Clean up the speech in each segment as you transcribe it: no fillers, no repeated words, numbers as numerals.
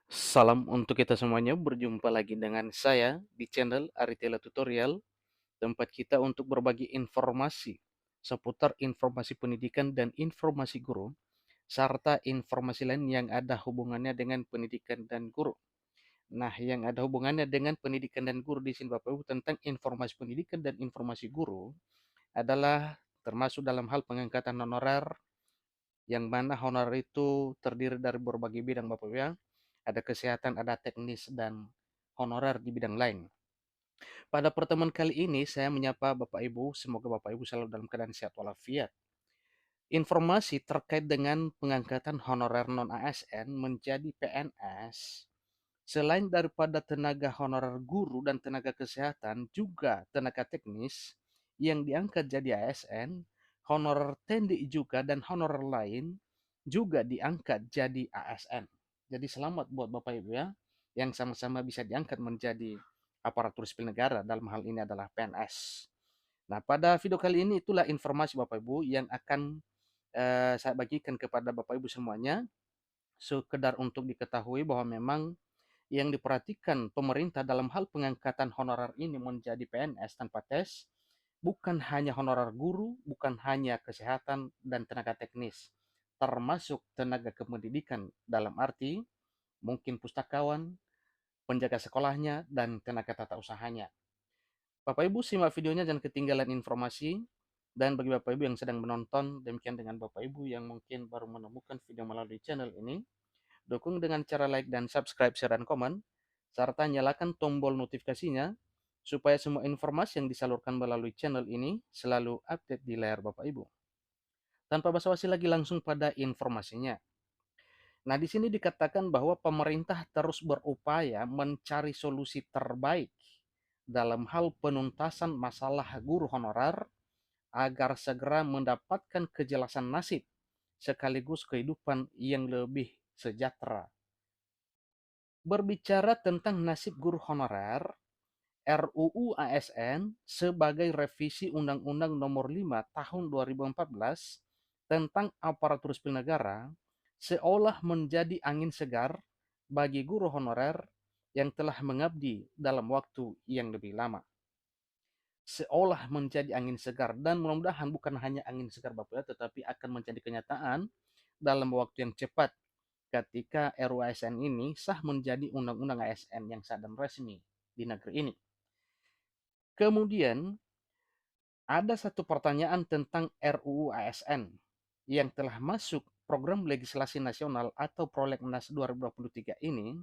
Salam untuk kita semuanya, berjumpa lagi dengan saya di channel Aritela Tutorial, tempat kita untuk berbagi informasi seputar informasi pendidikan dan informasi guru, serta informasi lain yang ada hubungannya dengan pendidikan dan guru. Nah, yang ada hubungannya dengan pendidikan dan guru di sini Bapak Ibu tentang informasi pendidikan dan informasi guru adalah termasuk dalam hal pengangkatan honorer, yang mana honorer itu terdiri dari berbagai bidang Bapak Ibu ya. Ada kesehatan, ada teknis, dan honorer di bidang lain. Pada pertemuan kali ini saya menyapa Bapak Ibu, semoga Bapak Ibu selalu dalam keadaan sehat walafiat. Informasi terkait dengan pengangkatan honorer non-ASN menjadi PNS, selain daripada tenaga honorer guru dan tenaga kesehatan, juga tenaga teknis yang diangkat jadi ASN, honorer tendi juga dan honorer lain juga diangkat jadi ASN. Jadi selamat buat Bapak Ibu ya, yang sama-sama bisa diangkat menjadi aparatur sipil negara, dalam hal ini adalah PNS. Nah, pada video kali ini itulah informasi Bapak Ibu yang akan saya bagikan kepada Bapak Ibu semuanya, sekedar untuk diketahui bahwa memang yang diperhatikan pemerintah dalam hal pengangkatan honorer ini menjadi PNS tanpa tes, bukan hanya honorer guru, bukan hanya kesehatan dan tenaga teknis, termasuk tenaga kependidikan dalam arti mungkin pustakawan, penjaga sekolahnya, dan tenaga tata usahanya. Bapak Ibu simak videonya jangan ketinggalan informasi, dan bagi Bapak Ibu yang sedang menonton, demikian dengan Bapak Ibu yang mungkin baru menemukan video melalui channel ini, dukung dengan cara like dan subscribe, share, dan komen, serta nyalakan tombol notifikasinya, supaya semua informasi yang disalurkan melalui channel ini selalu update di layar Bapak Ibu. Tanpa basa-basi lagi langsung pada informasinya. Nah, di sini dikatakan bahwa pemerintah terus berupaya mencari solusi terbaik dalam hal penuntasan masalah guru honorer agar segera mendapatkan kejelasan nasib sekaligus kehidupan yang lebih sejahtera. Berbicara tentang nasib guru honorer, RUU ASN sebagai revisi Undang-Undang Nomor 5 Tahun 2014 tentang aparatur sipil negara seolah menjadi angin segar bagi guru honorer yang telah mengabdi dalam waktu yang lebih lama. Seolah menjadi angin segar, dan mudah-mudahan bukan hanya angin segar Bapak ya, tetapi akan menjadi kenyataan dalam waktu yang cepat ketika RUU ASN ini sah menjadi undang-undang ASN yang sah dan resmi di negeri ini. Kemudian ada satu pertanyaan tentang RUU ASN yang telah masuk program legislasi nasional atau Prolegnas 2023 ini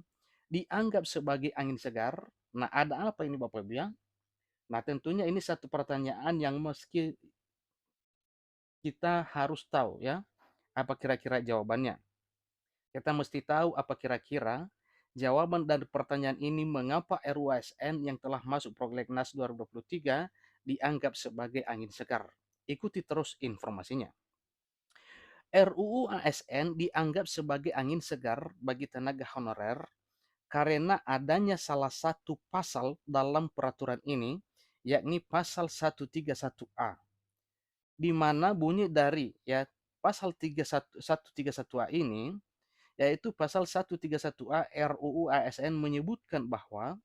dianggap sebagai angin segar. Nah, ada apa ini Bapak Ibu ya? Nah, tentunya ini satu pertanyaan yang meski kita harus tahu ya, apa kira-kira jawabannya. Kita mesti tahu apa kira-kira jawaban dari pertanyaan ini, mengapa RUU ASN yang telah masuk Prolegnas 2023 dianggap sebagai angin segar. Ikuti terus informasinya. RUU ASN dianggap sebagai angin segar bagi tenaga honorer karena adanya salah satu pasal dalam peraturan ini, yakni pasal 131A, di mana bunyi dari ya pasal 131A ini, yaitu pasal 131A RUU ASN menyebutkan bahwa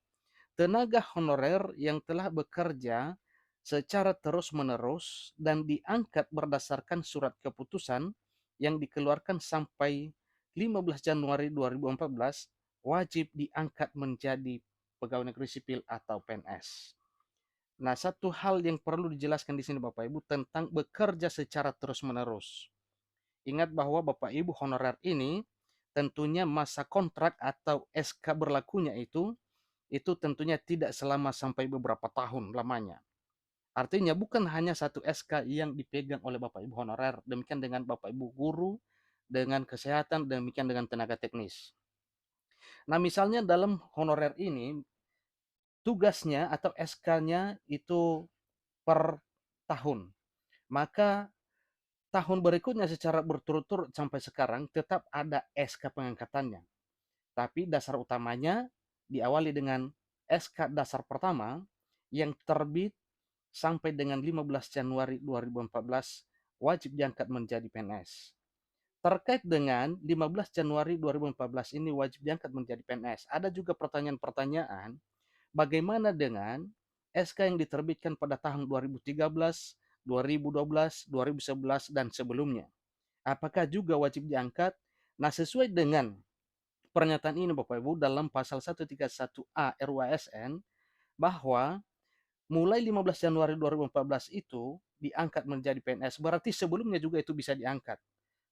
tenaga honorer yang telah bekerja secara terus-menerus dan diangkat berdasarkan surat keputusan yang dikeluarkan sampai 15 Januari 2014 wajib diangkat menjadi pegawai negeri sipil atau PNS. Nah, satu hal yang perlu dijelaskan di sini Bapak Ibu tentang bekerja secara terus-menerus. Ingat bahwa Bapak Ibu honorer ini tentunya masa kontrak atau SK berlakunya itu tentunya tidak selama sampai beberapa tahun lamanya. Artinya bukan hanya satu SK yang dipegang oleh Bapak Ibu honorer, demikian dengan Bapak Ibu guru, dengan kesehatan, demikian dengan tenaga teknis. Nah, misalnya dalam honorer ini, tugasnya atau SK-nya itu per tahun. Maka tahun berikutnya secara berturut-turut sampai sekarang tetap ada SK pengangkatannya. Tapi dasar utamanya diawali dengan SK dasar pertama yang terbit sampai dengan 15 Januari 2014 wajib diangkat menjadi PNS. Terkait dengan 15 Januari 2014 ini wajib diangkat menjadi PNS, ada juga pertanyaan-pertanyaan, bagaimana dengan SK yang diterbitkan pada tahun 2013, 2012, 2011, dan sebelumnya? Apakah juga wajib diangkat? Nah, sesuai dengan pernyataan ini Bapak Ibu dalam pasal 131A RUASN bahwa mulai 15 Januari 2014 itu diangkat menjadi PNS, berarti sebelumnya juga itu bisa diangkat.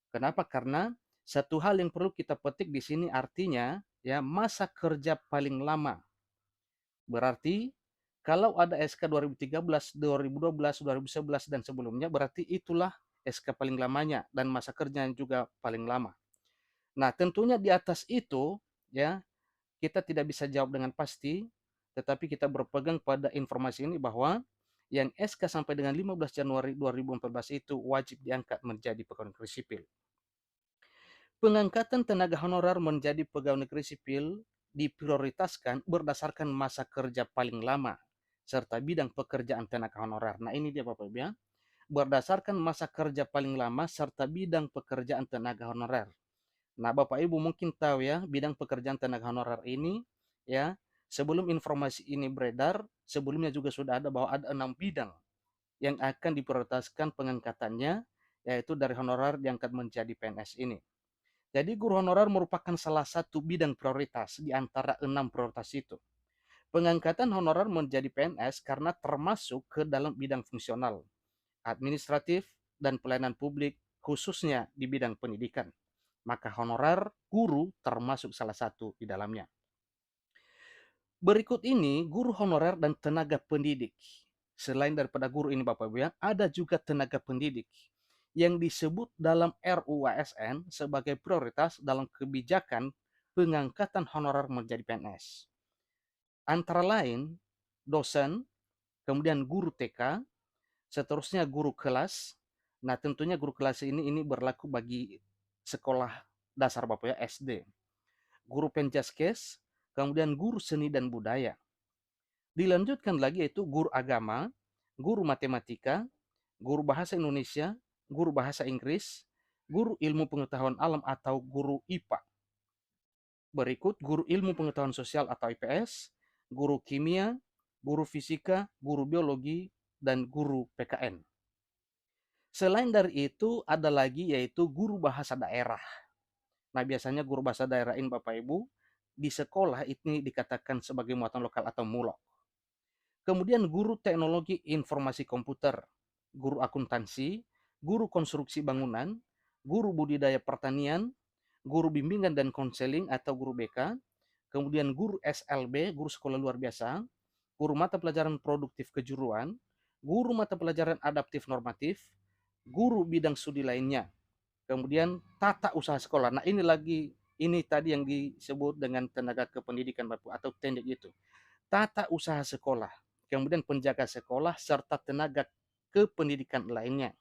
Kenapa? Karena satu hal yang perlu kita petik di sini artinya ya masa kerja paling lama. Berarti kalau ada SK 2013, 2012, 2011 dan sebelumnya berarti itulah SK paling lamanya dan masa kerjanya juga paling lama. Nah, tentunya di atas itu ya kita tidak bisa jawab dengan pasti, tetapi kita berpegang pada informasi ini bahwa yang SK sampai dengan 15 Januari 2014 itu wajib diangkat menjadi pegawai negeri sipil. Pengangkatan tenaga honorer menjadi pegawai negeri sipil diprioritaskan berdasarkan masa kerja paling lama serta bidang pekerjaan tenaga honorer. Nah, ini dia Bapak Ibu ya. Berdasarkan masa kerja paling lama serta bidang pekerjaan tenaga honorer. Nah, Bapak Ibu mungkin tahu ya, bidang pekerjaan tenaga honorer ini ya, sebelum informasi ini beredar, sebelumnya juga sudah ada bahwa ada 6 bidang yang akan diprioritaskan pengangkatannya, yaitu dari honorer diangkat menjadi PNS ini. Jadi guru honorer merupakan salah satu bidang prioritas di antara 6 prioritas itu. Pengangkatan honorer menjadi PNS karena termasuk ke dalam bidang fungsional, administratif, dan pelayanan publik, khususnya di bidang pendidikan. Maka honorer guru termasuk salah satu di dalamnya. Berikut ini guru honorer dan tenaga pendidik. Selain daripada guru ini Bapak Ibu ya, ada juga tenaga pendidik yang disebut dalam RUASN sebagai prioritas dalam kebijakan pengangkatan honorer menjadi PNS. Antara lain dosen, kemudian guru TK, seterusnya guru kelas. Nah, tentunya guru kelas ini berlaku bagi sekolah dasar Bapak ya, SD. Guru penjaskes, kemudian guru seni dan budaya. Dilanjutkan lagi yaitu guru agama, guru matematika, guru bahasa Indonesia, guru bahasa Inggris, guru ilmu pengetahuan alam atau guru IPA. Berikut guru ilmu pengetahuan sosial atau IPS, guru kimia, guru fisika, guru biologi, dan guru PKN. Selain dari itu ada lagi yaitu guru bahasa daerah. Nah, biasanya guru bahasa daerah ini Bapak Ibu di sekolah ini dikatakan sebagai muatan lokal atau mulok. Kemudian guru teknologi informasi komputer, guru akuntansi, guru konstruksi bangunan, guru budidaya pertanian, guru bimbingan dan konseling atau guru BK, kemudian guru SLB, guru sekolah luar biasa, guru mata pelajaran produktif kejuruan, guru mata pelajaran adaptif normatif, guru bidang studi lainnya, kemudian tata usaha sekolah. Nah, ini tadi yang disebut dengan tenaga kependidikan Bapak atau TENDEK itu. Tata usaha sekolah, kemudian penjaga sekolah serta tenaga kependidikan lainnya.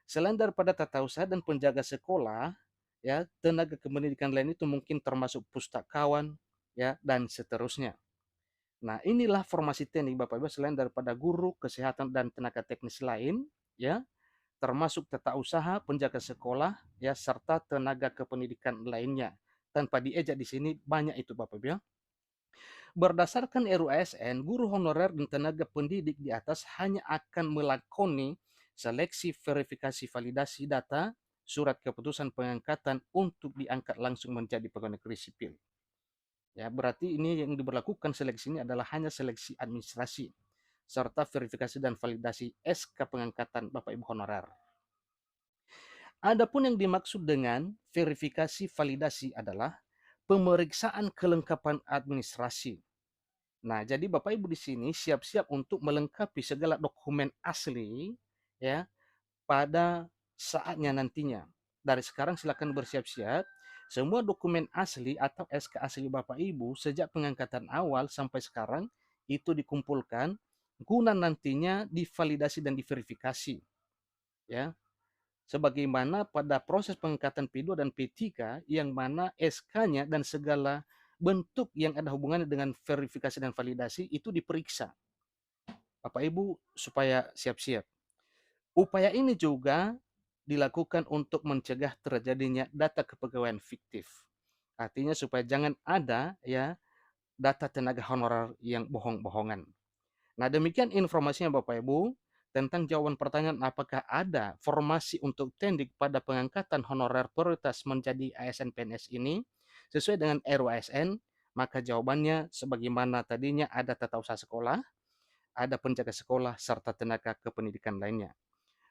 Selain daripada tata usaha dan penjaga sekolah, ya, tenaga kependidikan lain itu mungkin termasuk pustakawan, ya, dan seterusnya. Nah, inilah formasi teknik Bapak Ibu selain daripada guru, kesehatan dan tenaga teknis lain, ya, termasuk tata usaha, penjaga sekolah, ya, serta tenaga kependidikan lainnya. Tanpa diejak di sini banyak itu Bapak Ibu ya. Berdasarkan RUASN, guru honorer dan tenaga pendidik di atas hanya akan melakoni seleksi verifikasi validasi data surat keputusan pengangkatan untuk diangkat langsung menjadi pegawai negeri sipil. Ya, berarti ini yang diberlakukan seleksi ini adalah hanya seleksi administrasi serta verifikasi dan validasi SK pengangkatan Bapak Ibu honorer. Adapun yang dimaksud dengan verifikasi validasi adalah pemeriksaan kelengkapan administrasi. Nah, jadi Bapak Ibu di sini siap-siap untuk melengkapi segala dokumen asli ya pada saatnya nantinya. Dari sekarang silakan bersiap-siap. Semua dokumen asli atau SK asli Bapak Ibu sejak pengangkatan awal sampai sekarang itu dikumpulkan guna nantinya divalidasi dan diverifikasi ya. Sebagaimana pada proses pengangkatan P2 dan P3 yang mana SK-nya dan segala bentuk yang ada hubungannya dengan verifikasi dan validasi itu diperiksa. Bapak Ibu supaya siap-siap. Upaya ini juga dilakukan untuk mencegah terjadinya data kepegawaian fiktif. Artinya supaya jangan ada ya data tenaga honorer yang bohong-bohongan. Nah, demikian informasinya Bapak Ibu tentang jawaban pertanyaan apakah ada formasi untuk tendik pada pengangkatan honorer prioritas menjadi ASN PNS ini sesuai dengan RUU ASN, maka jawabannya sebagaimana tadinya ada tata usaha sekolah, ada penjaga sekolah, serta tenaga kependidikan lainnya.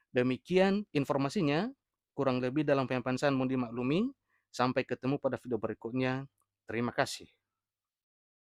Demikian informasinya, kurang lebih dalam penyampaian saya mohon dimaklumi. Sampai ketemu pada video berikutnya. Terima kasih.